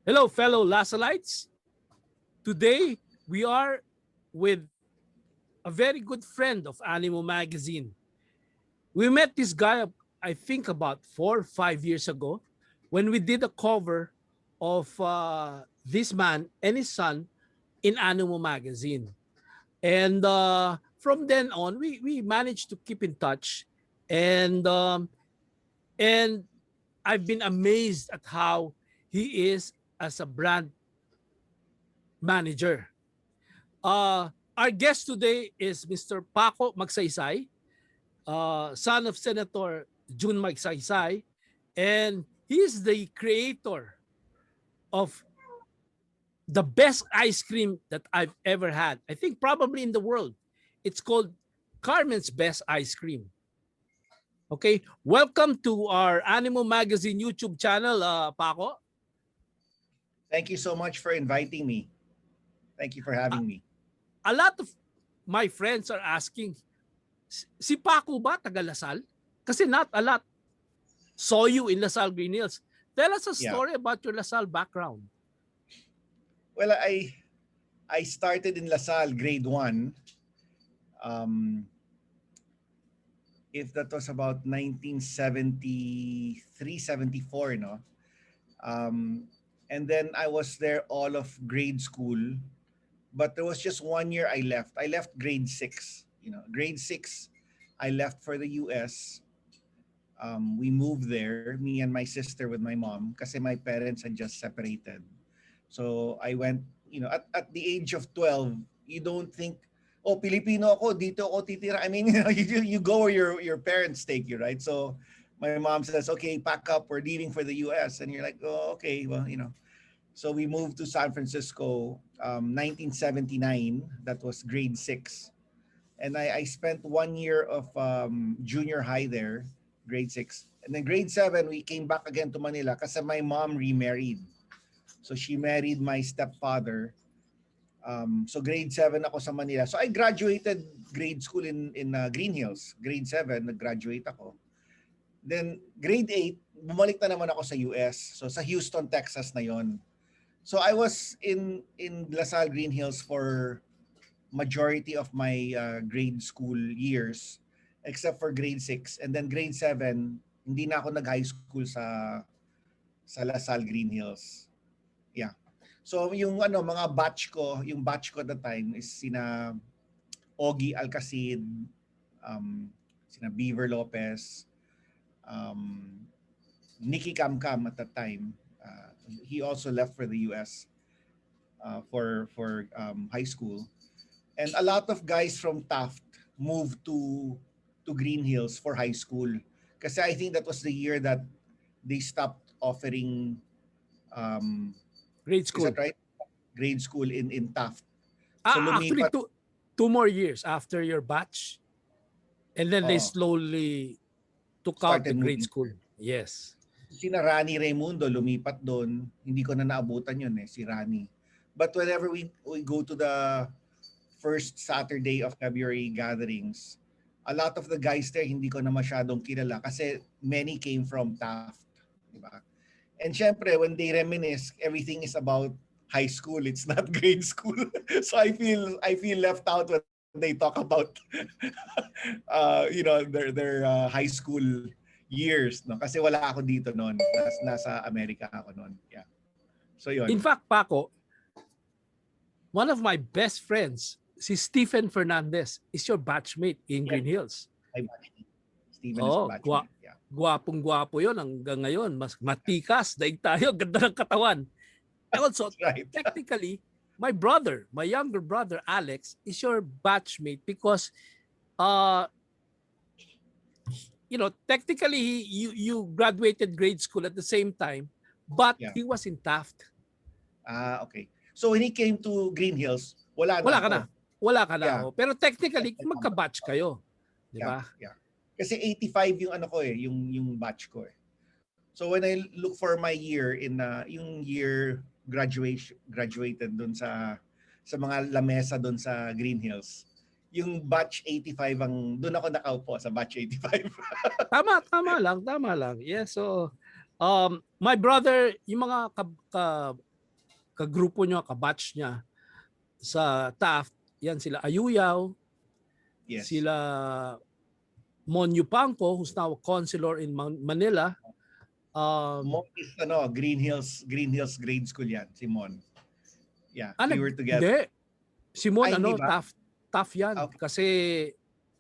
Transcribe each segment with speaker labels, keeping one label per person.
Speaker 1: Hello, fellow Lasallites. Today, we are with a very good friend of Animo Magazine. We met this guy, I think, about 4 or 5 years ago when we did a cover of this man and his son in Animo Magazine. And from then on, we managed to keep in touch. And I've been amazed at how he is as a brand manager. Our guest today is Mr. Paco Magsaysay, son of Senator Jun Magsaysay, and he is the creator of the best ice cream that I've ever had. I think probably in the world. It's called Carmen's Best Ice Cream. Okay, welcome to our Animo Magazine YouTube channel, Paco.
Speaker 2: Thank you so much for inviting me. Thank you for having me.
Speaker 1: A lot of my friends are asking, si Paco ba taga Lasalle? Kasi not a lot saw you in Lasalle Green Hills. Tell us a story about your Lasalle background.
Speaker 2: Well, I started in Lasalle grade 1. If that was about 1973, 74, no? And then I was there all of grade school. But there was just 1 year I left. I left grade 6. Grade 6, I left for the US. We moved there, me and my sister with my mom, kasi my parents had just separated. So I went, at the age of 12, you don't think, oh, Filipino ako, dito ako titira. I mean, you go where your parents take you, right? So my mom says, okay, pack up, we're leaving for the US. And you're like, oh, okay, well, So we moved to San Francisco, 1979. That was grade 6. And I spent 1 year of junior high there, grade 6. And then grade 7, we came back again to Manila kasi my mom remarried. So she married my stepfather. So grade 7 ako sa Manila. So I graduated grade school in Green Hills. Grade 7, nag-graduate ako. Then grade 8, bumalik na naman ako sa US. So sa Houston, Texas na yon. So I was in Lasalle Green Hills for majority of my grade school years, except for grade 6. And then grade 7, hindi na ako nag-high school sa Lasalle Green Hills. Yeah. So yung mga batch ko at the time is sina Ogie Alcacid, sina Beaver Lopez, Nicky Camcam at that time. He also left for the US for high school. And a lot of guys from Taft moved to Green Hills for high school. Kasi I think that was the year that they stopped offering
Speaker 1: grade school.
Speaker 2: Is that right? Grade school in Taft.
Speaker 1: So actually, two more years after your batch. And then they slowly took out the grade school. Yes.
Speaker 2: Sina Rani Raimundo lumipat doon. Hindi ko na naabutan yun si Rani. But whenever we go to the first Saturday of February gatherings, a lot of the guys there hindi ko na masyadong kilala kasi many came from Taft, diba? And syempre when they reminisce, everything is about high school, it's not grade school. So I feel left out when they talk about their high school years, no? Kasi wala ako dito noon. Nasa Amerika ako noon. Yeah. So yun.
Speaker 1: In fact, Paco, one of my best friends, si Stephen Fernandez, is your batchmate in Green Hills.
Speaker 2: My batchmate. Stephen is batchmate.
Speaker 1: Gwapong-gwapo yun hanggang ngayon. Mas matikas, daig tayo, ganda ng katawan. And also,
Speaker 2: right.
Speaker 1: Technically, my younger brother, Alex, is your batchmate because technically you graduated grade school at the same time, but he was in Taft.
Speaker 2: Okay. So when he came to Green Hills, wala
Speaker 1: ka na. Pero technically, magka-batch kayo. Di ba?
Speaker 2: Yeah. Kasi 85 yung yung batch ko . So when I look for my year in yung year graduated doon sa mga lamesa doon sa Green Hills, yung batch 85 doon ako nakaupo sa batch 85.
Speaker 1: Tama lang. Yeah, so my brother, yung mga kagrupo niya, kabatch niya sa Taft, yan sila Ayuyaw,
Speaker 2: Yes.
Speaker 1: sila Mon Yupanco, who's now a consular in Manila.
Speaker 2: Mon is Green Hills Grade School yan, si Mon. Yeah, we were together.
Speaker 1: Hindi. Si Mon,
Speaker 2: Ay, hindi ba?
Speaker 1: tough yan.
Speaker 2: Okay.
Speaker 1: Kasi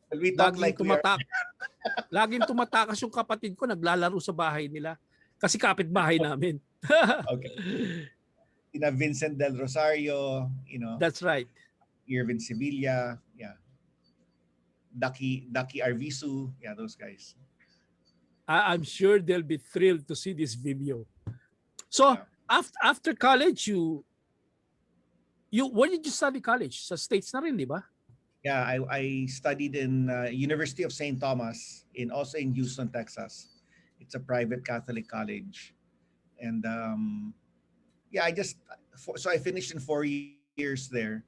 Speaker 2: Well, we talk
Speaker 1: laging
Speaker 2: like we are.
Speaker 1: laging tumatakas yung kapatid ko, naglalaro sa bahay nila. Kasi kapitbahay namin.
Speaker 2: Okay. Vincent Del Rosario,
Speaker 1: That's right.
Speaker 2: Irvin Sevilla, yeah. Ducky Arvisu, yeah, those guys.
Speaker 1: I'm sure they'll be thrilled to see this video. So,
Speaker 2: Yeah.
Speaker 1: after college, where did you study college? Sa States na rin, di ba?
Speaker 2: Yeah, I studied in University of St. Thomas also in Houston, Texas. It's a private Catholic college, and yeah, so I finished in 4 years there,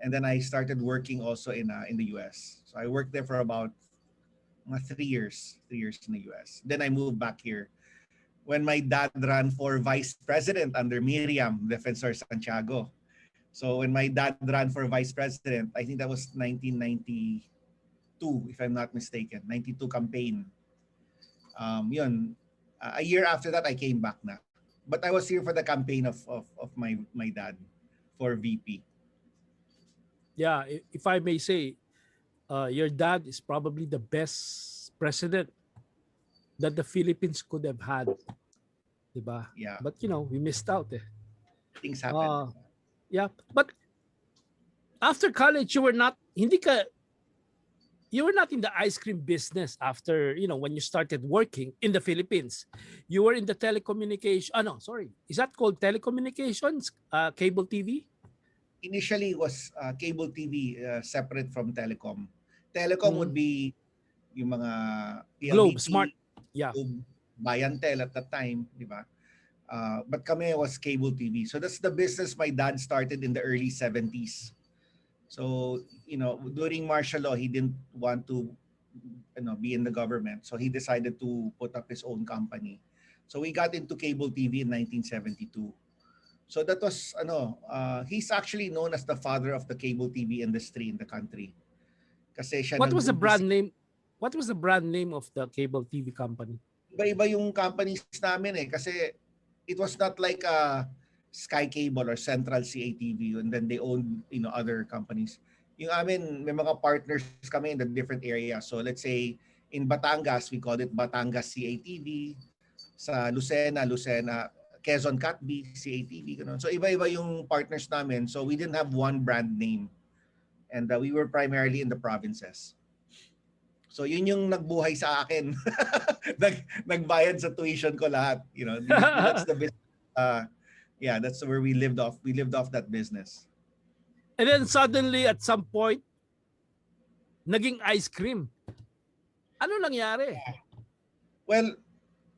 Speaker 2: and then I started working also in the U.S. So I worked there for about 3 years in the U.S. Then I moved back here when my dad ran for vice president under Miriam Defensor Santiago. So when my dad ran for vice president, I think that was 1992, if I'm not mistaken, 92 campaign. Yun, a year after that, I came back na. But I was here for the campaign of my dad for VP.
Speaker 1: Yeah, if I may say, your dad is probably the best president that the Philippines could have had. Diba?
Speaker 2: Yeah,
Speaker 1: But we missed out eh.
Speaker 2: things happen.
Speaker 1: Yeah, but after college you were not in the ice cream business after, when you started working in the Philippines. You were in the telecommunication. No, sorry. Is that called telecommunications? Cable TV?
Speaker 2: Initially, it was cable TV separate from telecom. Telecom would be yung mga
Speaker 1: Globe,
Speaker 2: PLDT,
Speaker 1: Smart. Yeah.
Speaker 2: Bayantel at that time, di ba? But kami was cable TV. So that's the business my dad started in the early 70s. So, during martial law, he didn't want to be in the government. So he decided to put up his own company. So we got into cable TV in 1972. So that was, he's actually known as the father of the cable TV industry in the country. Kasi siya
Speaker 1: What was the brand name? What was the brand name of the cable TV company?
Speaker 2: Iba-iba yung companies namin eh. Kasi it was not like Sky Cable or Central CATV and then they own other companies. Yung amin, may mga partners kami in the different areas. So let's say in Batangas, we call it Batangas CATV. Sa Lucena, Quezon Catb, CATV. Ganun. So iba-iba yung partners namin. So we didn't have one brand name. And we were primarily in the provinces. So yun yung nagbuhay sa akin. Nagbayad sa tuition ko lahat. That's the business. Yeah, that's where we lived off. We lived off that business.
Speaker 1: And then suddenly at some point, naging ice cream. Ano nangyari?
Speaker 2: Well,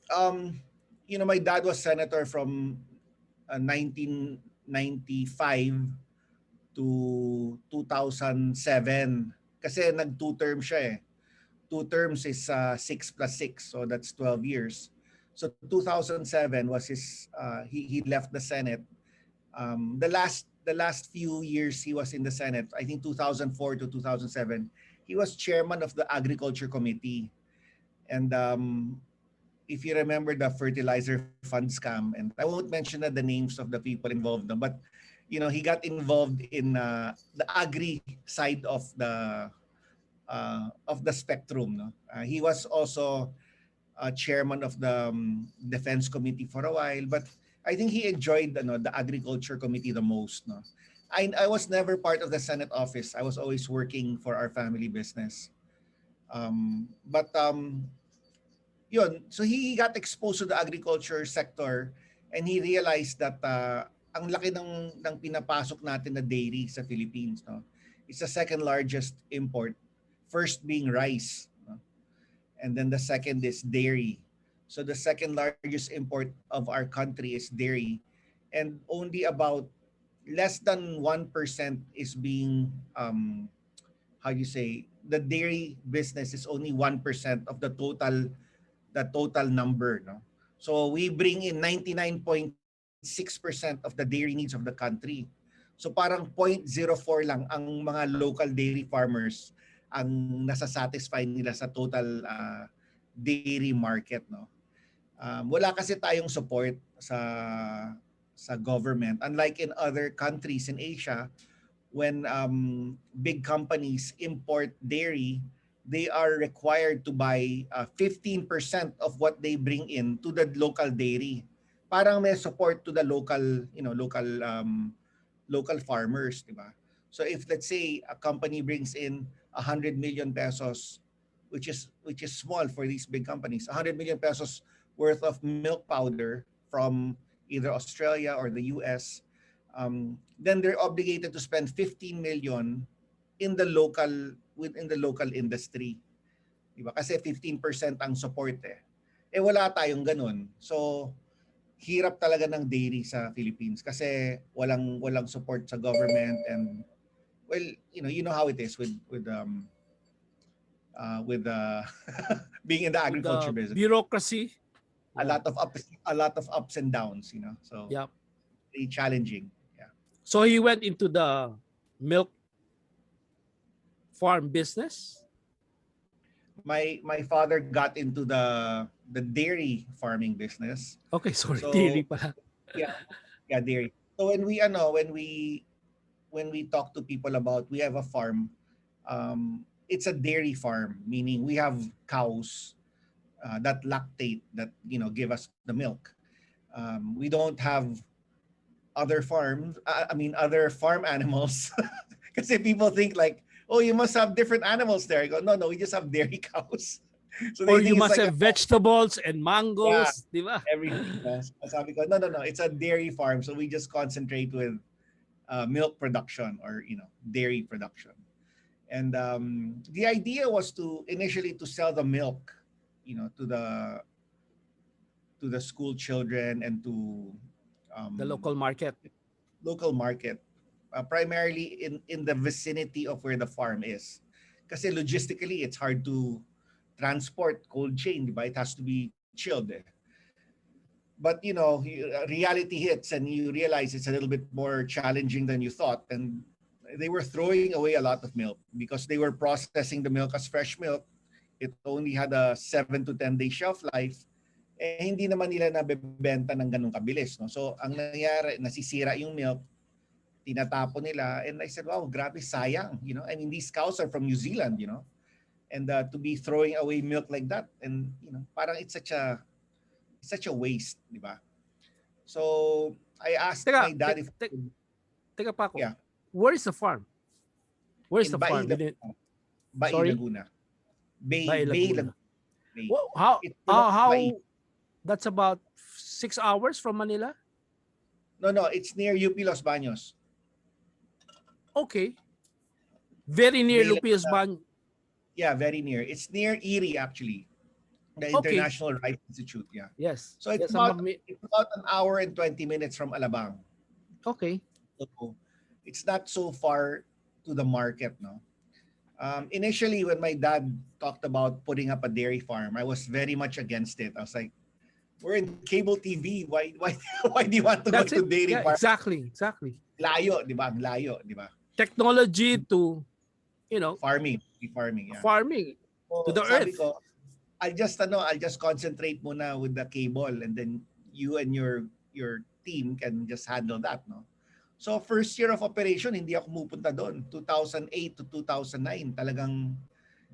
Speaker 2: my dad was senator from 1995 to 2007. Kasi nag-two term siya eh. 2 terms is 6 plus 6, so that's 12 years. So 2007 was his he left the Senate. The last few years he was in the Senate, I think 2004 to 2007, he was chairman of the Agriculture Committee. And if you remember the fertilizer fund scam, and I won't mention the names of the people involved, but he got involved in the agri side of the spectrum. No? He was also chairman of the Defense Committee for a while, but I think he enjoyed the Agriculture Committee the most. No? I was never part of the Senate office. I was always working for our family business. But yun, so he got exposed to the agriculture sector and he realized that ang laki ng pinapasok natin na dairy sa Philippines. No? It's the second largest import. First being rice, no? And then the second is dairy. So the second largest import of our country is dairy, and only about less than 1% is being the dairy business is only 1% of the total number. No, so we bring in 99.9% 6% of the dairy needs of the country. So parang 0.04 lang ang mga local dairy farmers ang nasa-satisfy nila sa total dairy market, no. Wala kasi tayong support sa government, unlike in other countries in Asia. When big companies import dairy, they are required to buy 15% of what they bring in to the local dairy. Parang may support to the local farmers, di ba? So if let's say a company brings in 100 million pesos, which is small for these big companies, 100 million pesos worth of milk powder from either Australia or the US, then they're obligated to spend 15 million in the local within the local industry. Di ba? Kasi 15% ang support eh. Eh wala tayong ganun. So hirap talaga ng dairy sa Philippines kasi walang support sa government, and well, you know how it is with being in the
Speaker 1: With
Speaker 2: agriculture
Speaker 1: the
Speaker 2: business.
Speaker 1: bureaucracy.
Speaker 2: A
Speaker 1: Yeah.
Speaker 2: lot of ups and downs, So
Speaker 1: Yeah.
Speaker 2: very challenging. Yeah.
Speaker 1: So he went into the milk farm business.
Speaker 2: My father got into the dairy farming business.
Speaker 1: Okay, sorry,
Speaker 2: So
Speaker 1: dairy pala.
Speaker 2: yeah, yeah, dairy. So when we talk to people about we have a farm, it's a dairy farm, meaning we have cows that lactate, that give us the milk. We don't have other farms. I mean other farm animals, because people think like, oh, you must have different animals there. I go, no, we just have dairy cows. So
Speaker 1: Or
Speaker 2: they
Speaker 1: you
Speaker 2: think it's
Speaker 1: must
Speaker 2: like
Speaker 1: have vegetables and
Speaker 2: yeah,
Speaker 1: mangoes, di ba?
Speaker 2: everything. Sabi ko, no, it's a dairy farm. So we just concentrate with milk production, or dairy production. And the idea was to initially to sell the milk, to the school children and to
Speaker 1: The
Speaker 2: um,
Speaker 1: local market.
Speaker 2: local market, primarily in the vicinity of where the farm is. Kasi logistically, it's hard to transport cold chain, diba? It has to be chilled. But reality hits and you realize it's a little bit more challenging than you thought. And they were throwing away a lot of milk because they were processing the milk as fresh milk. It only had a 7 to 10 day shelf life. Eh hindi naman nila nabebenta ng ganung kabilis, no? So ang nangyayari, nasisira yung milk, tinatapon nila, and I said, wow, grabe, sayang, I mean, these cows are from New Zealand, and to be throwing away milk like that, and parang it's such a waste, di ba? So I asked
Speaker 1: Teka,
Speaker 2: my dad if
Speaker 1: teka Paco.
Speaker 2: yeah,
Speaker 1: Where is the farm? Where's
Speaker 2: in
Speaker 1: the farm?
Speaker 2: Bai,
Speaker 1: Sorry?
Speaker 2: Laguna. Bay
Speaker 1: Bay
Speaker 2: Bay
Speaker 1: Laguna.
Speaker 2: Laguna. Bay.
Speaker 1: How
Speaker 2: It's pronounced Bai.
Speaker 1: that's about 6 hours from Manila?
Speaker 2: No, it's near UP Los Baños.
Speaker 1: Okay. Very near
Speaker 2: Bay
Speaker 1: Lupias
Speaker 2: Laguna.
Speaker 1: Ban.
Speaker 2: Yeah, very near. It's near Erie, actually. The
Speaker 1: Okay.
Speaker 2: International Rice Institute, yeah.
Speaker 1: Yes.
Speaker 2: So it's
Speaker 1: Yes,
Speaker 2: about an hour and 20 minutes from Alabang.
Speaker 1: okay.
Speaker 2: So it's not so far to the market, no. Initially, when my dad talked about putting up a dairy farm, I was very much against it. I was like, we're in cable TV. Why why do you want to
Speaker 1: That's
Speaker 2: go to
Speaker 1: it.
Speaker 2: dairy
Speaker 1: Yeah,
Speaker 2: farm?
Speaker 1: exactly.
Speaker 2: Layo, di ba? Ang layo, di ba?
Speaker 1: Technology to,
Speaker 2: Farming, yeah.
Speaker 1: farming
Speaker 2: So,
Speaker 1: to the
Speaker 2: sabi
Speaker 1: earth.
Speaker 2: ko, I'll just concentrate muna with the cable, and then you and your team can just handle that, no? So first year of operation, hindi ako pumupunta doon. 2008 to 2009, talagang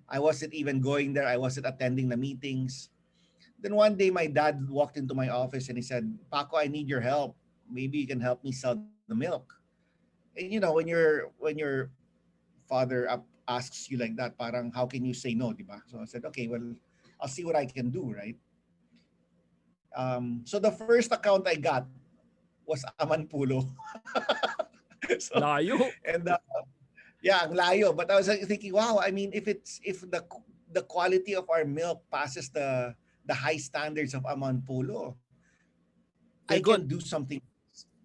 Speaker 2: I wasn't even going there. I wasn't attending the meetings. Then one day my dad walked into my office and he said, "Paco, I need your help. Maybe you can help me sell the milk." And when your father asks you like that, parang how can you say no, di ba? So I said, okay, well, I'll see what I can do, right? So the first account I got was Aman Pulo. So,
Speaker 1: Layo.
Speaker 2: and yeah, ang layo. But I was like, thinking, wow, I mean, if the quality of our milk passes the high standards of Aman Pulo, I
Speaker 1: They're
Speaker 2: can
Speaker 1: good.
Speaker 2: do something.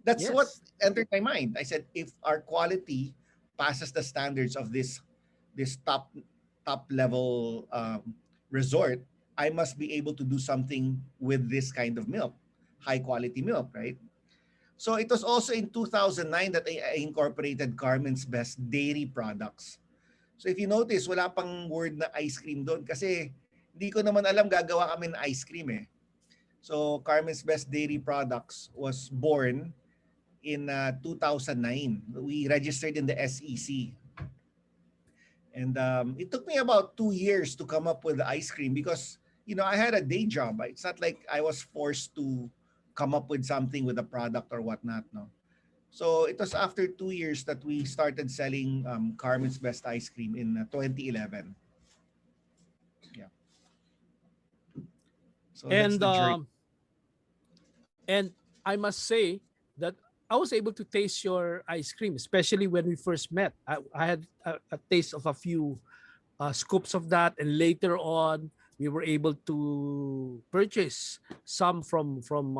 Speaker 2: That's what
Speaker 1: Yes.
Speaker 2: entered my mind. I said, if our quality passes the standards of this top level resort, I must be able to do something with this kind of milk, high quality milk, right? So it was also in 2009 that I incorporated Carmen's Best Dairy Products. So if you notice, wala pang word na ice cream doon kasi hindi ko naman alam gagawa kami ng ice cream eh. So Carmen's Best Dairy Products was born in 2009. We registered in the SEC. And it took me about 2 years to come up with the ice cream because, I had a day job. It's not like I was forced to come up with something with a product or whatnot, no. So it was after 2 years that we started selling Carmen's Best Ice Cream in 2011. Yeah. So that's
Speaker 1: And
Speaker 2: the journey.
Speaker 1: and I must say that I was able to taste your ice cream, especially when we first met. I had a taste of a few scoops of that, and later on, we were able to purchase some from from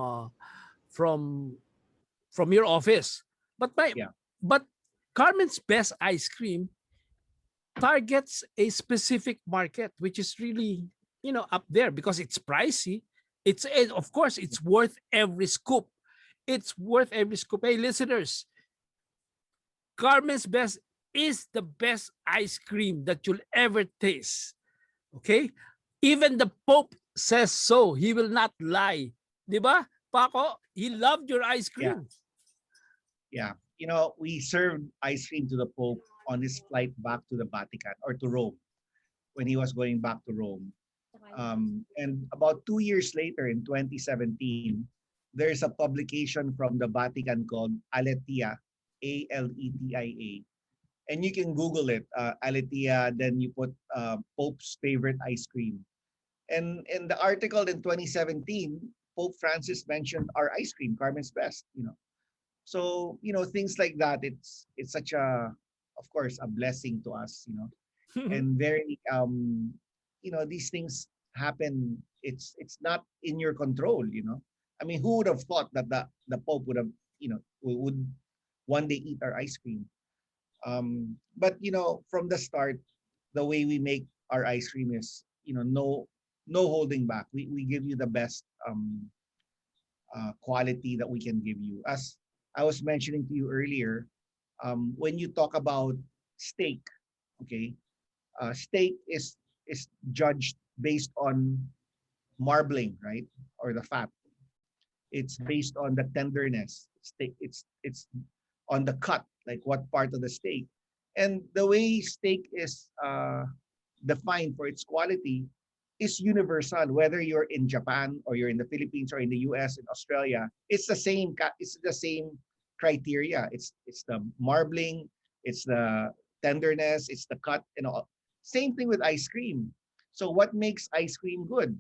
Speaker 1: your office. But my
Speaker 2: Yeah.
Speaker 1: but Carmen's Best Ice Cream targets a specific market, which is really up there because it's pricey. Of course it's worth every scoop. It's worth every scoop. Hey, listeners, Carmen's Best is the best ice cream that you'll ever taste. Okay? Even the Pope says so. He will not lie. Di ba? Paco, he loved your ice
Speaker 2: Yeah.
Speaker 1: cream.
Speaker 2: Yeah. We served ice cream to the Pope on his flight back to the Vatican or to Rome when he was going back to Rome. And about 2 years later, in 2017, there's a publication from the Vatican called Aletia, Aletia. And you can Google it, Aletia, then you put Pope's favorite ice cream. And in the article in 2017, Pope Francis mentioned our ice cream, Carmen's Best. So, things like that, it's such a, of course, a blessing to us. And very these things happen. It's not in your control. I mean, who would have thought that the Pope would have, would one day eat our ice cream? But from the start, the way we make our ice cream is, no holding back. We give you the best quality that we can give you. As I was mentioning to you earlier, when you talk about steak, okay, steak is judged based on marbling, right, or the fat. It's based on the tenderness. It's on the cut, like what part of the steak, and the way steak is defined for its quality is universal. Whether you're in Japan or you're in the Philippines or in the U.S. and Australia, it's the same. It's the same criteria. It's the marbling, it's the tenderness, it's the cut, and all. Same thing with ice cream. So what makes ice cream good?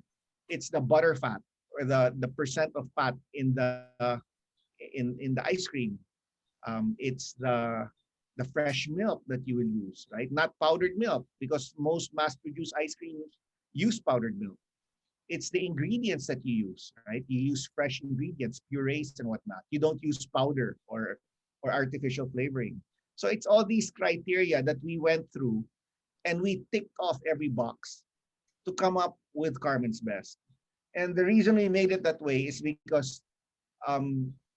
Speaker 2: It's the butter fat or the percent of fat in the ice cream. It's the fresh milk that you will use, right? Not powdered milk, because most mass-produced ice creams use powdered milk. It's the ingredients that you use, right? You use fresh ingredients, purees and whatnot. You don't use powder or artificial flavoring. So it's all these criteria that we went through, and we ticked off every box to come up with Carmen's Best. And the reason we made it that way is because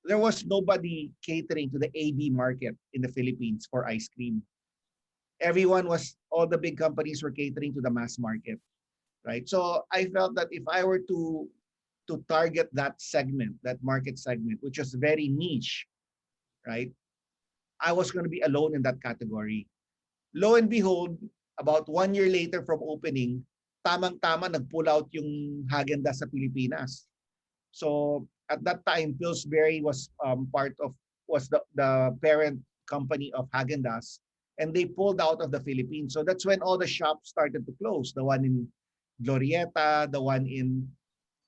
Speaker 2: there was nobody catering to the AB market in the Philippines for ice cream. All the big companies were catering to the mass market, right? So I felt that if I were to target that segment, that market segment, which was very niche, right? I was going to be alone in that category. Lo and behold, about 1 year later from opening, tamang-tama nag-pull out yung Häagen-Dazs sa Pilipinas. So at that time, Pillsbury was the parent company of Häagen-Dazs, and they pulled out of the Philippines. So that's when all the shops started to close. The one in Glorieta, the one in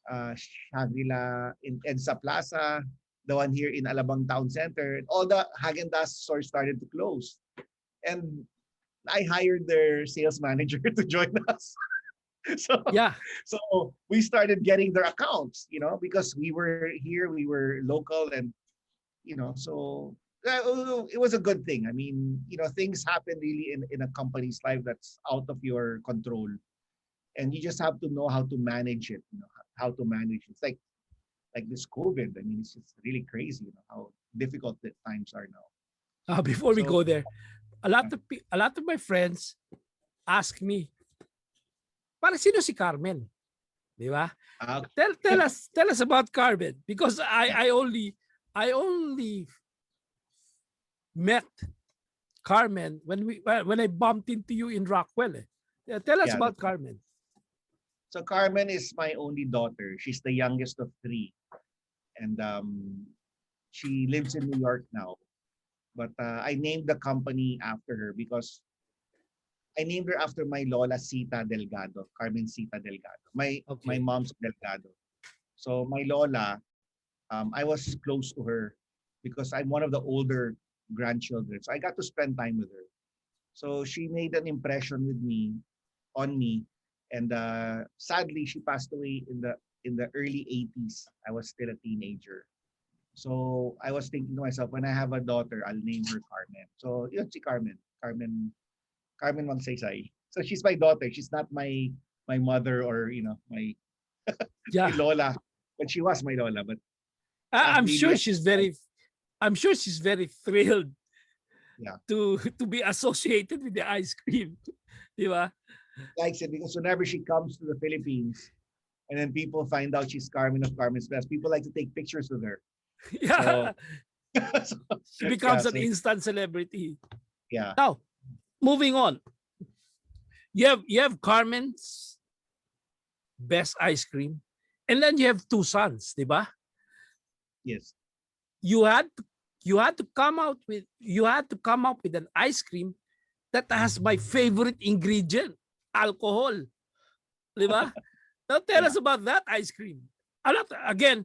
Speaker 2: Shangri-La, in EDSA Plaza, the one here in Alabang Town Center. All the Häagen-Dazs stores started to close. And I hired their sales manager to join us. so
Speaker 1: Yeah.
Speaker 2: so we started getting their accounts, because we were here, we were local, and so it was a good thing. I mean, things happen really in a company's life that's out of your control, and you just have to know how to manage it. How to manage it. It's like this COVID. I mean, it's just really crazy. How difficult the times are now.
Speaker 1: Before we
Speaker 2: So
Speaker 1: go there, a lot of my friends ask me, para sino si Carmen? Di ba?
Speaker 2: uh,
Speaker 1: Tell us about Carmen, because
Speaker 2: yeah,
Speaker 1: I only met Carmen when I bumped into you in Rockwell. Eh. Yeah, tell us
Speaker 2: yeah.
Speaker 1: about Carmen.
Speaker 2: So Carmen is my only daughter. She's the youngest of three, and she lives in New York now. But I named the company after her because I named her after my Lola Sita Delgado, Carmen Sita Delgado. My
Speaker 1: Okay.
Speaker 2: mom's Delgado. So my Lola, I was close to her because I'm one of the older grandchildren. So I got to spend time with her. So she made an impression with me, on me, and sadly she passed away in the early 80s. I was still a teenager. So I was thinking to myself, when I have a daughter, I'll name her Carmen. So yun si Carmen. Carmen Magsaysay. So she's my daughter. She's not my mother or my
Speaker 1: Yeah.
Speaker 2: lola. But she was my lola. But
Speaker 1: I'm
Speaker 2: really,
Speaker 1: sure she's very thrilled
Speaker 2: yeah,
Speaker 1: to be associated with the ice cream. Di ba?
Speaker 2: likes it because whenever she comes to the Philippines, and then people find out she's Carmen of Carmen's Best, people like to take pictures with her. So,
Speaker 1: Yeah.
Speaker 2: so
Speaker 1: She
Speaker 2: yeah,
Speaker 1: becomes an
Speaker 2: so
Speaker 1: instant celebrity.
Speaker 2: yeah,
Speaker 1: Now, moving on. You have Carmen's best ice cream, and then you have two sons, di ba?
Speaker 2: yes,
Speaker 1: You had to, you had to come up with an ice cream that has my favorite ingredient, alcohol, di ba? Now tell
Speaker 2: yeah,
Speaker 1: us about that ice cream. Again,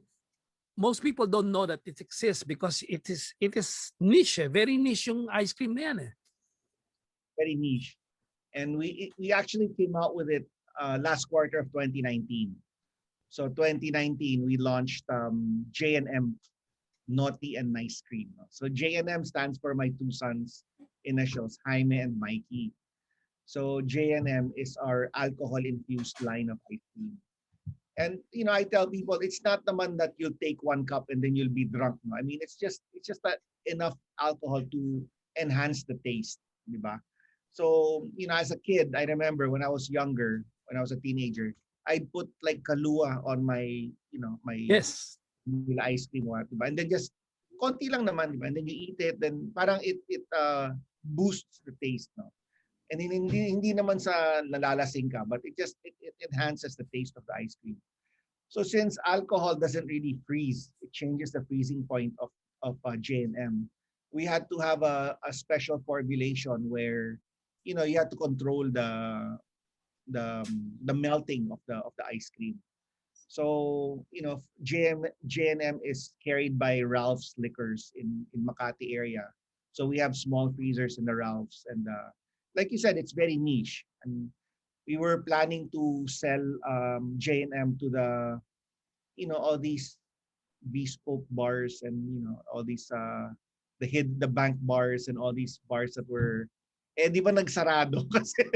Speaker 1: most people don't know that it exists because it is niche, very niche yung ice cream na yan. Eh.
Speaker 2: very niche. And we actually came out with it last quarter of 2019. So 2019 we launched J&M Naughty and Nice Cream. So J&M stands for my two sons' initials, Jaime and Mikey. So J&M is our alcohol-infused line of ice cream. And I tell people it's not naman that you'll take one cup and then you'll be drunk. No? I mean, it's just that enough alcohol to enhance the taste, di ba? So, as a kid, I remember when I was younger, when I was a teenager, I'd put like kalua on my
Speaker 1: Yes.
Speaker 2: ice cream, diba? And then just konti lang naman, diba? And then you eat it, then parang it boosts the taste, no? And hindi naman sa nalalasing ka, but it enhances the taste of the ice cream. So since alcohol doesn't really freeze, it changes the freezing point of J&M. We had to have a special formulation where you have to control the melting of the ice cream. So J&M is carried by Ralph's Liquors in Makati area. So we have small freezers in the Ralph's, and like you said, it's very niche. And we were planning to sell J&M to all these bespoke bars, and all these the bank bars and all these bars that were di ba nagsarado kasi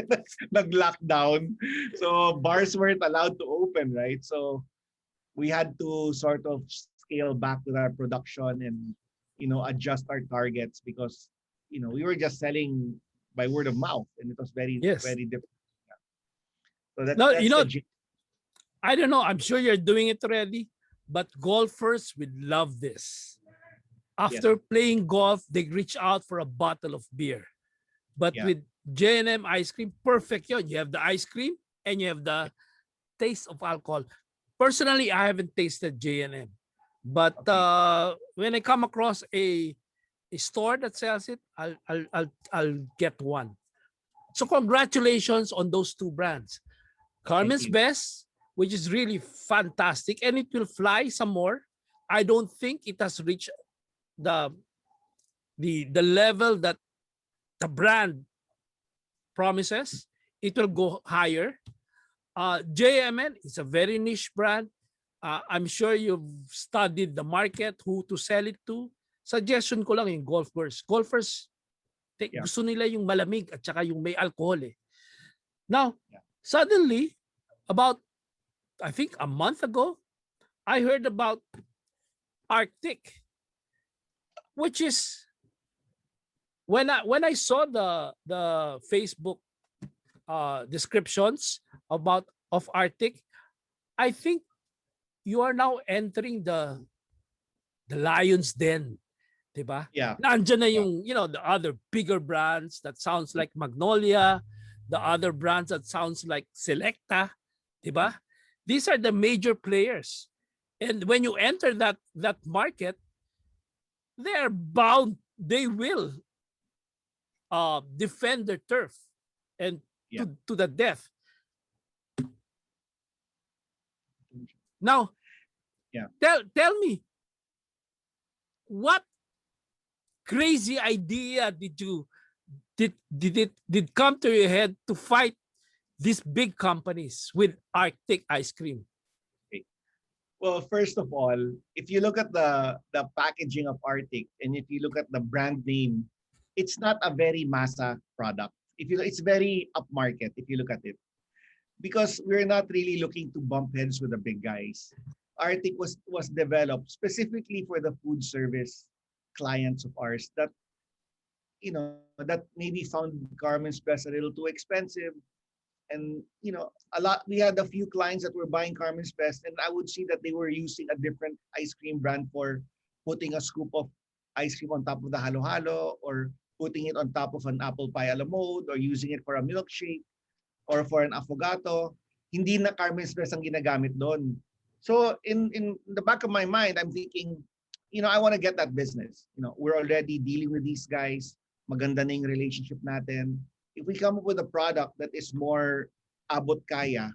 Speaker 2: nag-lockdown. So bars weren't allowed to open, right? So we had to sort of scale back with our production and adjust our targets because we were just selling by word of mouth, and it was very
Speaker 1: Yes.
Speaker 2: very different. So that
Speaker 1: No,
Speaker 2: that's the
Speaker 1: I don't know. I'm sure you're doing it already, but golfers would love this.
Speaker 2: yeah,
Speaker 1: After playing golf, they reach out for a bottle of beer. But
Speaker 2: yeah,
Speaker 1: with J&M ice cream, perfect yun. You have the ice cream and you have the taste of alcohol. Personally, I haven't tasted J&M. But
Speaker 2: okay,
Speaker 1: when I come across a store that sells it, I'll get one. So congratulations on those two brands.
Speaker 2: thank
Speaker 1: Carmen's
Speaker 2: you.
Speaker 1: Best, which is really fantastic, and it will fly some more. I don't think it has reached the the level that the brand promises. It will go higher. JMN is a very niche brand. I'm sure you've studied the market, who to sell it to. Suggestion ko lang yung golfers. Golfers,
Speaker 2: Yeah,
Speaker 1: gusto nila yung malamig at saka yung may alcohol eh. Now,
Speaker 2: yeah,
Speaker 1: suddenly, about, I think a month ago, I heard about Arctic. which is when I saw the Facebook descriptions of Artic, I think you are now entering the lion's den, 'di ba?
Speaker 2: Yeah.
Speaker 1: Nandiyan na
Speaker 2: Yeah.
Speaker 1: yung, the other bigger brands that sounds like Magnolia, the other brands that sounds like Selecta, 'di ba? These are the major players. And when you enter that market, they will defend their turf and
Speaker 2: Yeah.
Speaker 1: to the death. Now,
Speaker 2: Yeah.
Speaker 1: tell me, what crazy idea did come to your head to fight these big companies with Arctic ice cream?
Speaker 2: Okay. Well, first of all, if you look at the packaging of Arctic and if you look at the brand name, it's not a very massa product. It's very upmarket if you look at it. Because we're not really looking to bump heads with the big guys. Arctic was developed specifically for the food service clients of ours that that maybe found Carmen's Best a little too expensive. And a lot, we had a few clients that were buying Carmen's Best, and I would see that they were using a different ice cream brand for putting a scoop of ice cream on top of the halo-halo, or putting it on top of an apple pie a la mode, or using it for a milkshake or for an affogato. Hindi na Carmen's Best ang ginagamit doon. So in the back of my mind, I'm thinking, I want to get that business. We're already dealing with these guys. Maganda na yung relationship natin. If we come up with a product that is more abot kaya,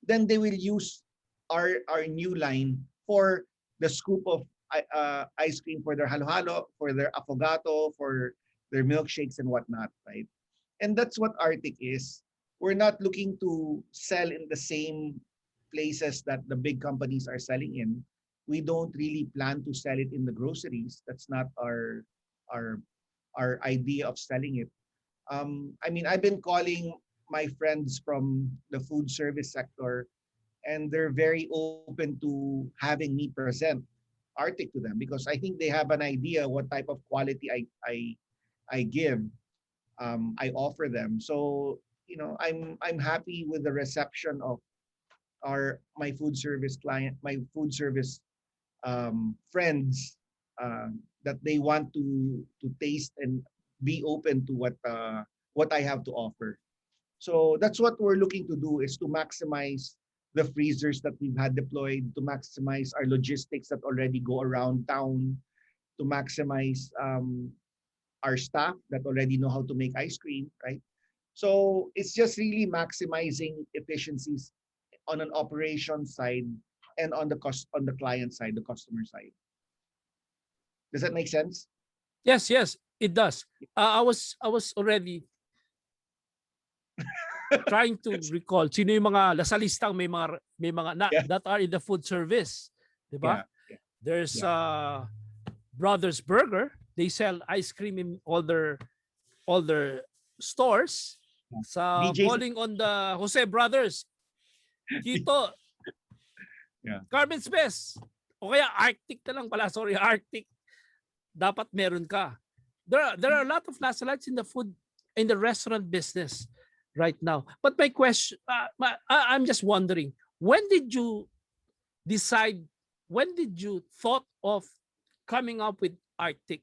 Speaker 2: then they will use our new line for the scoop of ice cream for their halo-halo, for their affogato, for their milkshakes and whatnot, right? And that's what Arctic is. We're not looking to sell in the same places that the big companies are selling in. We don't really plan to sell it in the groceries. That's not our our idea of selling it. I mean, I've been calling my friends from the food service sector, and they're very open to having me present Arctic to them, because I think they have an idea what type of quality I give, I offer them. So I'm happy with the reception of my food service client, my food service friends, that they want to taste and be open to what I have to offer. So that's what we're looking to do, is to maximize the freezers that we've had deployed, to maximize our logistics that already go around town, to maximize our staff that already know how to make ice cream, right? So it's just really maximizing efficiencies on an operation side and on the client side, the customer side. Does that make sense?
Speaker 1: Yes, it does. I was already trying to recall sino yung mga lasalistang may mga
Speaker 2: Yeah.
Speaker 1: that are in the food service, 'di ba?
Speaker 2: Yeah. Yeah.
Speaker 1: There's
Speaker 2: Yeah.
Speaker 1: Brothers Burger. They sell ice cream in all their stores. Sa
Speaker 2: BJ's.
Speaker 1: calling on the Jose Brothers, Quito,
Speaker 2: Yeah.
Speaker 1: Carmen's Best, o kaya Arctic na lang pala, sorry, Arctic. Dapat meron ka. There are a lot of Lasalites in the restaurant business right now. But my question, I'm just wondering, when did you decide, when did you thought of coming up with Arctic?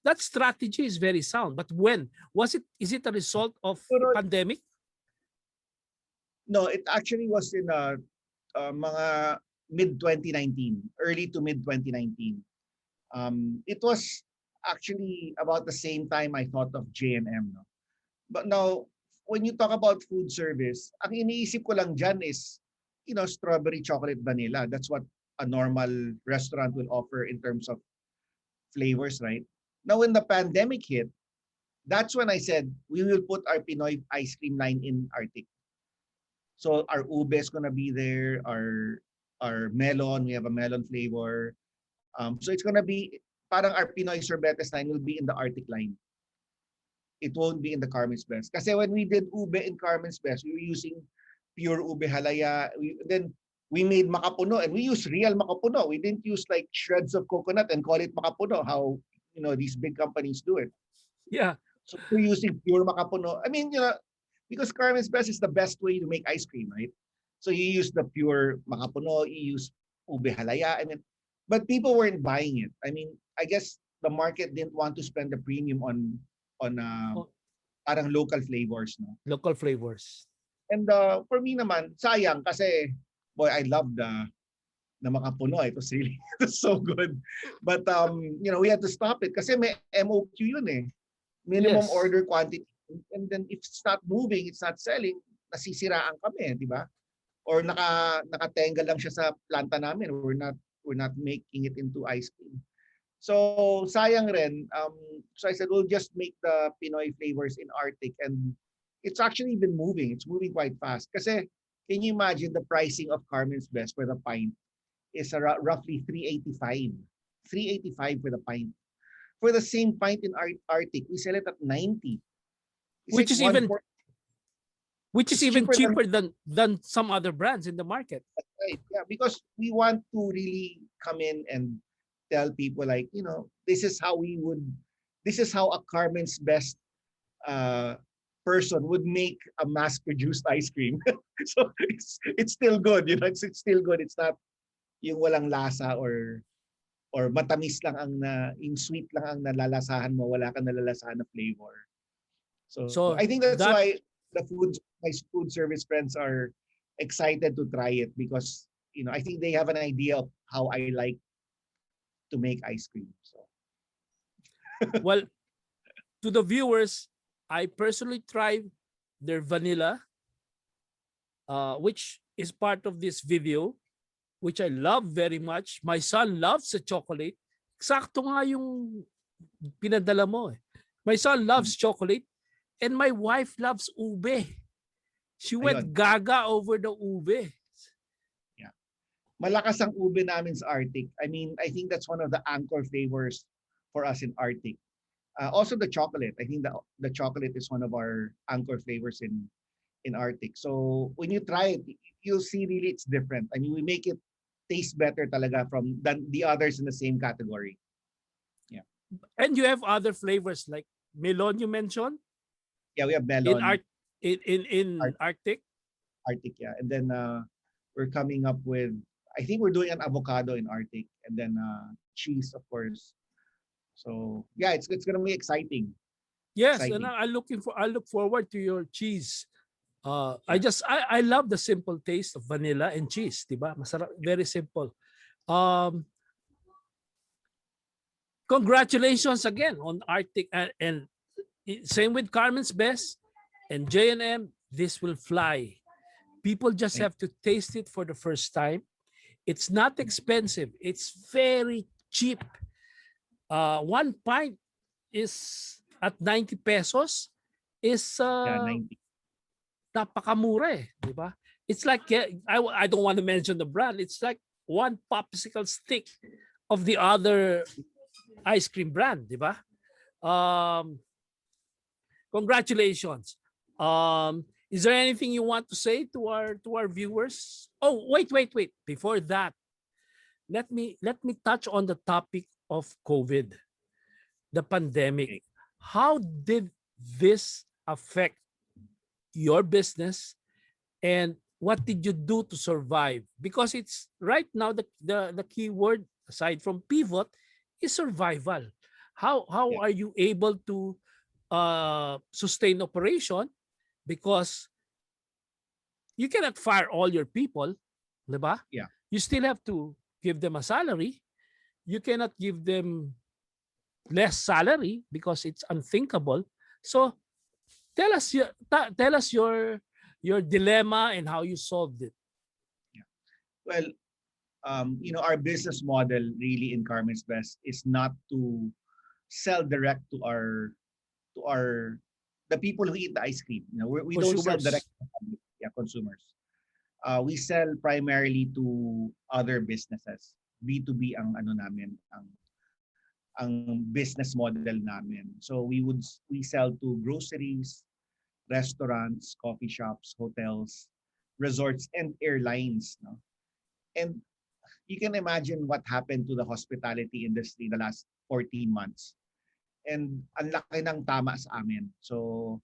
Speaker 1: That strategy is very sound, but when was it? Is it a result of
Speaker 2: Pero,
Speaker 1: pandemic?
Speaker 2: no, it actually was in mga mid 2019, early to mid 2019. It was actually about the same time I thought of J&M. No? But now, when you talk about food service, ang iniisip ko lang dyan is, strawberry chocolate vanilla. That's what a normal restaurant will offer in terms of flavors, right? Now, when the pandemic hit, that's when I said, we will put our Pinoy ice cream line in Arctic. So our ube is gonna be there, our melon, we have a melon flavor. So it's gonna be, parang our Pinoy sorbetes line will be in the Arctic line. It won't be in the Carmen's Best. Kasi when we did ube in Carmen's Best, we were using pure ube halaya. Then we made makapuno, and we used real makapuno. We didn't use like shreds of coconut and call it makapuno, how these big companies do it.
Speaker 1: Yeah.
Speaker 2: So we're using pure makapuno. I mean, because Carmen's Best is the best way to make ice cream, right? So you use the pure makapuno, you use ube halaya. I mean, but people weren't buying it. I mean, I guess the market didn't want to spend the premium on
Speaker 1: Oh,
Speaker 2: parang local flavors, no?
Speaker 1: local flavors.
Speaker 2: And for me naman, sayang kasi boy, I love the makapuno. It was really it was so good. But we had to stop it kasi may MOQ yun eh. Minimum
Speaker 1: Yes.
Speaker 2: order quantity. And then if it's not moving, it's not selling, nasisiraan kami, di ba? Or nakatenga lang siya sa planta namin. We're not making it into ice cream. So sayang rin. So I said we'll just make the Pinoy flavors in Artic, and it's actually been moving. It's moving quite fast. Kasi can you imagine the pricing of Carmen's Best for the pint is roughly 385. 385 for the pint. For the same pint in Artic, we sell it at 90. It's
Speaker 1: Which
Speaker 2: like
Speaker 1: is
Speaker 2: one
Speaker 1: even
Speaker 2: fourth.
Speaker 1: which is
Speaker 2: It's
Speaker 1: even
Speaker 2: cheaper than
Speaker 1: cheaper than some other brands in the market.
Speaker 2: right. Yeah, because we want to really come in and tell people like, this is how a Carmen's Best uh, person would make a mass-produced ice cream. So it's still good, it's still good. It's not yung walang lasa or matamis lang yung sweet lang ang nalalasahan mo, wala kang nalalasahan na flavor. So I
Speaker 1: So
Speaker 2: think that's
Speaker 1: that
Speaker 2: why my food service friends are excited to try it because I think they have an idea of how I like to make ice cream. So
Speaker 1: well, to the viewers, I personally tried their vanilla, which is part of this video, which I love very much. My son loves the chocolate. Sakto nga yung pinadala mo eh. My son loves chocolate and my wife loves ube. She went
Speaker 2: ayun,
Speaker 1: gaga over the ube.
Speaker 2: yeah. Malakas ang ube namin sa Arctic. I mean, I think that's one of the anchor flavors for us in Arctic. Also the chocolate. I think the chocolate is one of our anchor flavors in Arctic. So when you try it, you'll see really it's different. I mean, we make it taste better talaga than the others in the same category. Yeah.
Speaker 1: And you have other flavors like melon you mentioned
Speaker 2: Yeah, we have
Speaker 1: in
Speaker 2: melon,
Speaker 1: art in
Speaker 2: Art-
Speaker 1: Arctic.
Speaker 2: Arctic, yeah. And then we're coming up with I think we're doing an avocado in Arctic and then cheese of course. So yeah, it's gonna be exciting.
Speaker 1: Yes, and
Speaker 2: Exciting.
Speaker 1: I look forward to your cheese.
Speaker 2: Yeah.
Speaker 1: I love the simple taste of vanilla and cheese, 'di ba? Masarap, very simple. Um Congratulations again on Arctic and same with Carmen's Best and J&M. This will fly. People just
Speaker 2: Thank
Speaker 1: have to taste it for the first time. It's not expensive. It's very cheap. One pint is at 90 pesos is
Speaker 2: yeah, 90.
Speaker 1: napakamura eh, di ba? It's like I don't want to mention the brand. It's like one popsicle stick of the other ice cream brand, di ba? Um, Congratulations. Is there anything you want to say to our viewers? Oh, wait. Before that, let me touch on the topic of COVID, the pandemic.
Speaker 2: Okay.
Speaker 1: How did this affect your business and what did you do to survive? Because it's right now the key word aside from pivot is survival. How
Speaker 2: Yeah.
Speaker 1: are you able to sustain operation because you cannot fire all your people, di ba?
Speaker 2: Yeah.
Speaker 1: You still have to give them a salary. You cannot give them less salary because it's unthinkable. So tell us your dilemma and how you solved it.
Speaker 2: Yeah. Well, our business model really in Carmen's Best is not to sell direct to our the people who eat the ice cream. We don't sell direct
Speaker 1: Consumers.
Speaker 2: to the public, yeah, consumers. We sell primarily to other businesses. B2B ang ano namin, ang business model namin. So we sell to groceries, restaurants, coffee shops, hotels, resorts, and airlines. No? And you can imagine what happened to the hospitality industry the last 14 months. and ang laki ng tama sa amin. So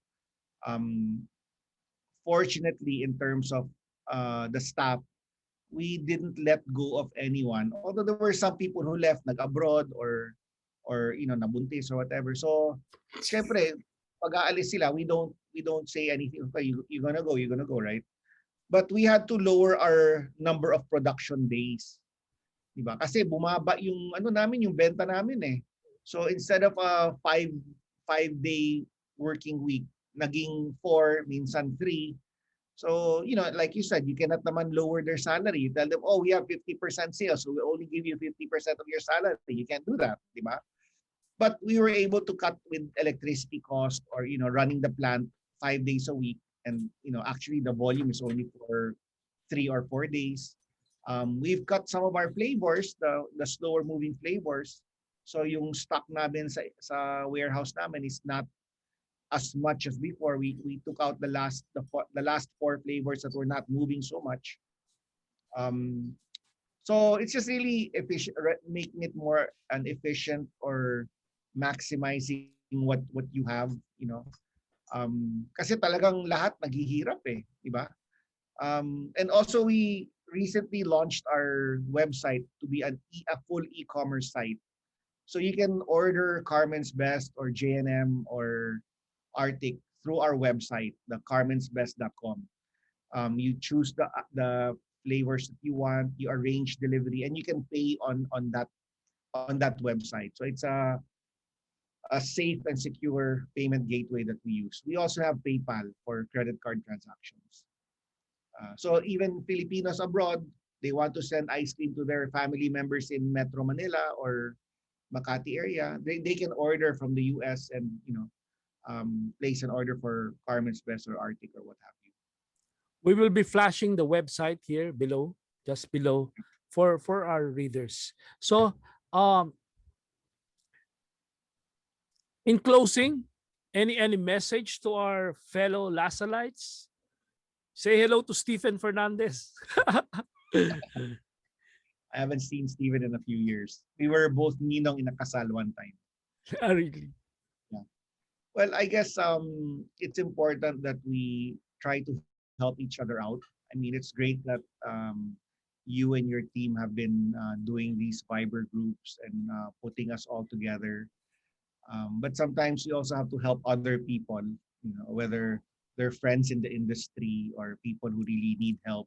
Speaker 2: um, fortunately, in terms of the staff, we didn't let go of anyone. Although there were some people who left, nag-abroad or nabuntis or whatever. So, syempre, pag aalis sila, we don't say anything. Okay, you're gonna go, right? But we had to lower our number of production days. Diba? Kasi bumaba yung ano namin, yung benta namin eh. So instead of a five-day working week, naging 4, minsan 3. So, like you said, you cannot naman lower their salary. You tell them, oh, we have 50% sales, so we only give you 50% of your salary. You can't do that, di ba? But we were able to cut with electricity cost or, running the plant 5 days a week. And, actually the volume is only for 3 or 4 days. We've cut some of our flavors, the slower moving flavors. So yung stock namin sa warehouse namin is not as much as before. We took out the last 4 flavors that were not moving so much. Um, so it's just really efficient, making it more an efficient or maximizing what you have. Kasi talagang lahat naghihirap eh, di ba? And also we recently launched our website to be a full e-commerce site. So you can order Carmen's Best or J&M or Artic through our website, the carmensbest.com. You choose the flavors that you want, you arrange delivery, and you can pay on that website. So it's a safe and secure payment gateway that we use. We also have PayPal for credit card transactions. So even Filipinos abroad, they want to send ice cream to their family members in Metro Manila or Makati area, they can order from the US and place an order for Carmen's Best or Arctic or what have you.
Speaker 1: We will be flashing the website here below, just below, for our readers. So, in closing, any message to our fellow Lasallites? Say hello to Stephen Fernandez.
Speaker 2: I haven't seen Steven in a few years. We were both ninong in a kasal one time.
Speaker 1: Really?
Speaker 2: Yeah. Well, I guess it's important that we try to help each other out. I mean, it's great that you and your team have been doing these Viber groups and putting us all together. But sometimes you also have to help other people, whether they're friends in the industry or people who really need help.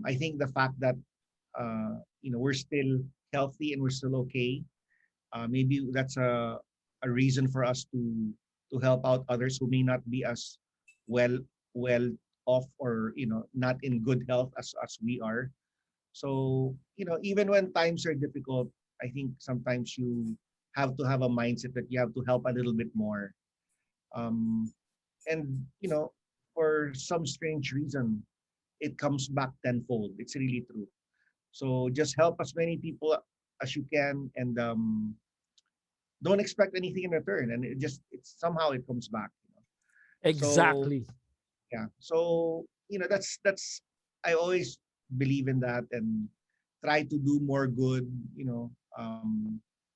Speaker 2: I think the fact that we're still healthy and we're still okay, maybe that's a reason for us to help out others who may not be as well off or not in good health as we are. So even when times are difficult, I think sometimes you have to have a mindset that you have to help a little bit more. And for some strange reason, it comes back tenfold. It's really true. So just help as many people as you can, and don't expect anything in return. And it's somehow it comes back. So
Speaker 1: Exactly.
Speaker 2: yeah. So that's I always believe in that and try to do more good.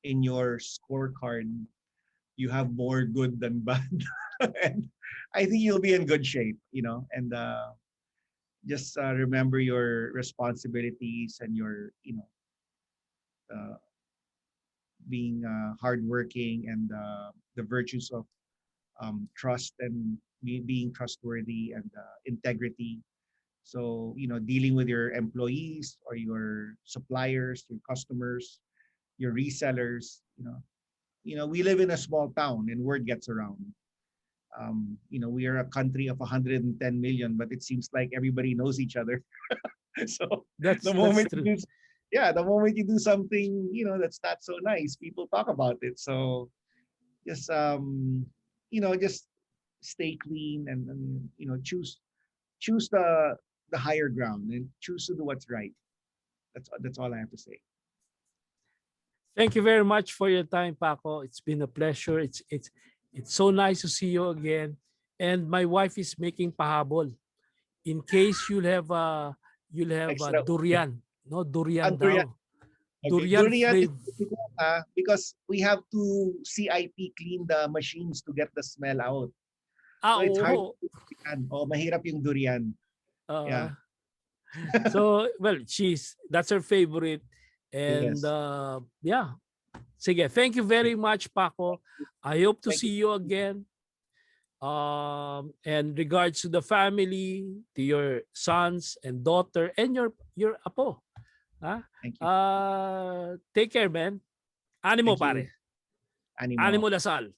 Speaker 2: In your scorecard, you have more good than bad, and I think you'll be in good shape. And just remember your responsibilities and your uh, being hardworking and the virtues of trust and being trustworthy and integrity. So dealing with your employees or your suppliers, your customers, your resellers. We live in a small town and word gets around. We are a country of 110 million, but it seems like everybody knows each other. So
Speaker 1: That's
Speaker 2: the
Speaker 1: that's
Speaker 2: moment
Speaker 1: true.
Speaker 2: the moment you do something, that's not so nice, people talk about it. So just just stay clean and choose the higher ground and choose to do what's right. That's all I have to say.
Speaker 1: Thank you very much for your time, Paco. It's been a pleasure. It's so nice to see you again. And my wife is making pahabol. In case you'll have
Speaker 2: Extra.
Speaker 1: durian. No, durian
Speaker 2: Durian.
Speaker 1: daw.
Speaker 2: Okay.
Speaker 1: Durian
Speaker 2: Durian is
Speaker 1: flavor.
Speaker 2: because we have to CIP clean the machines to get the smell out. So it's hard
Speaker 1: Oo.
Speaker 2: to durian. Oh, mahirap yung durian.
Speaker 1: Uh,
Speaker 2: Yeah.
Speaker 1: so, well, that's her favorite. And
Speaker 2: Yes.
Speaker 1: yeah. Sige, thank you very much, Paco. I hope to
Speaker 2: Thank you.
Speaker 1: see you again. And regards to the family, to your sons and daughter, and your apo. Huh?
Speaker 2: Thank you.
Speaker 1: Take care, man. Animo,
Speaker 2: Thank you.
Speaker 1: pare.
Speaker 2: Animo.
Speaker 1: Animo Lasalle.